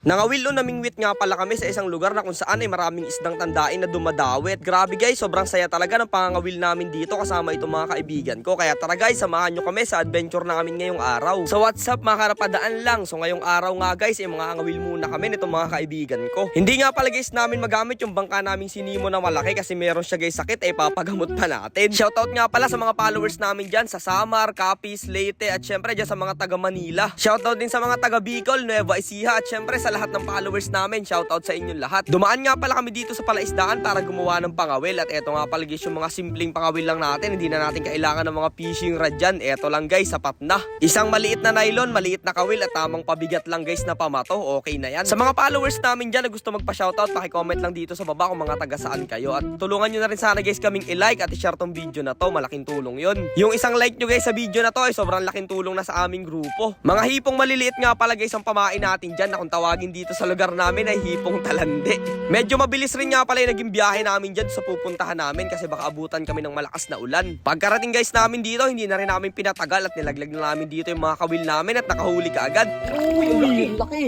Nangawil o namingwit nga pala kami sa isang lugar na kung saan ay maraming isdang tandain na dumadawit. Grabe guys, sobrang saya talaga ng pangangawil namin dito kasama itong mga kaibigan ko. Kaya tara guys, samahan nyo kami sa adventure namin ngayong araw. Sa WhatsApp, makarapadaan lang. So ngayong araw nga guys, ay mga angawil muna kami nitong mga kaibigan ko. Hindi nga pala guys namin magamit yung bangka naming sinimo na malaki kasi meron siya guys sakit ay papagamot pa natin. Shoutout nga pala sa mga followers namin dyan sa Samar, Capiz, Leyte at syempre dyan sa mga taga Manila. Shoutout din sa mga taga Bicol, Nueva Ecija at syempre sa lahat ng followers namin, shoutout sa inyong lahat. Dumaan nga pala kami dito sa palaisdaan para gumawa ng pangawil at eto nga pala guys yung mga simpleng pangawil lang natin, hindi na natin kailangan ng mga fishing rod dyan. Eto lang guys, sapat na. Isang maliit na nylon, maliit na kawil at tamang pabigat lang guys na pamato, okay na yan. Sa mga followers namin dyan na gusto magpa-shoutout, paki-comment lang dito sa baba kung mga taga saan kayo at tulungan nyo na rin sana guys kaming i-like at i-share tong video na to, malaking tulong yon. Yung isang like nyo guys sa video na to ay sobrang laking tulong na sa aming grupo. Mga hipong maliliit nga pala guys ang pamain natin dyan na kung tawagin dito sa lugar namin ay hipong talande. Medyo mabilis rin nga pala yung naging biyahe namin dyan sa pupuntahan namin kasi baka abutan kami ng malakas na ulan. Pagkarating guys namin dito, hindi na rin namin pinatagal at nilaglag na namin dito yung mga kawil namin at nakahuli ka agad. Uy, ang laki.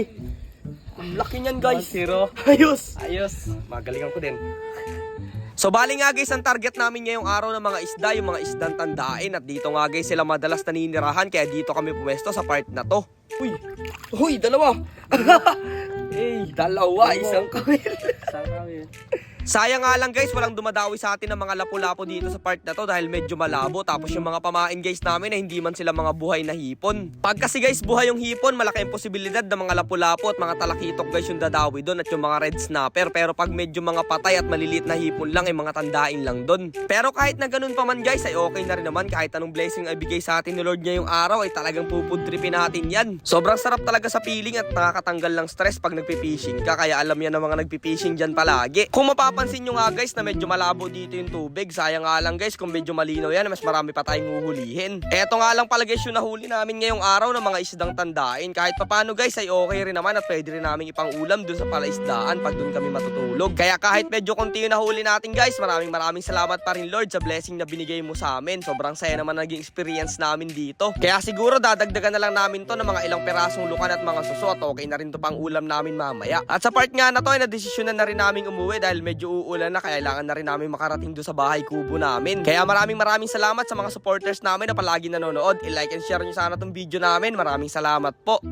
Ang laki niyan guys. Ayos. Magalingan ko din. So bali nga guys, ang target namin ngayong araw ng mga isda, yung mga isdang tandain. At dito nga guys sila madalas naninirahan kaya dito kami pumesto sa part na to. Uy, dalawa. Dalawa, isang kawil. Sayang nga lang guys, walang dumadawi sa atin ng mga lapu-lapo dito sa part na to dahil medyo malabo. Tapos yung mga pamain guys namin ay hindi man sila mga buhay na hipon. Pag kasi guys buhay yung hipon, malaki ang posibilidad na mga lapu-lapo at mga talakitok guys yung dadawi doon at yung mga red snapper. Pero pag medyo mga patay at maliliit na hipon lang ay mga tandain lang doon. Pero kahit na ganun pa man guys ay okay na rin naman. Kahit anong blessing ay bigay sa atin ni Lord ngayong araw ay talagang pupudripin natin yan. Sobrang sarap talaga sa feeling at nakakatanggal ng stress pag nagpipishing ka. Kaya alam yan ng mga nagpipishing dyan palagi. Kung mapapansin nyo nga guys na medyo malabo dito yung tubig, sayang nga lang guys kung medyo malinaw yan, mas marami pa tayong huhulihin. Eto nga lang pala guys yung nahuli namin ngayong araw ng mga isdang tandain. Kahit papano guys ay okay rin naman at pwede rin namin ipang ulam dun sa palaisdaan pag dun kami matutulog. Kaya kahit medyo konti yung nahuli natin guys, maraming salamat pa rin Lord sa blessing na binigay mo sa amin. Sobrang saya naman naging experience namin dito. Kaya siguro dadagdagan na lang namin to ng mga ilang perasong lukan at mga suso at okay na rin to pang ulam namin mamaya. At sa part nga na to ay nadesisyonan na rin namin umuwi dahil medyo uulan na kailangan na rin namin makarating doon sa bahay kubo namin. Kaya maraming salamat sa mga supporters namin na palagi nanonood. I-like and share nyo sana tong video namin. Maraming salamat po.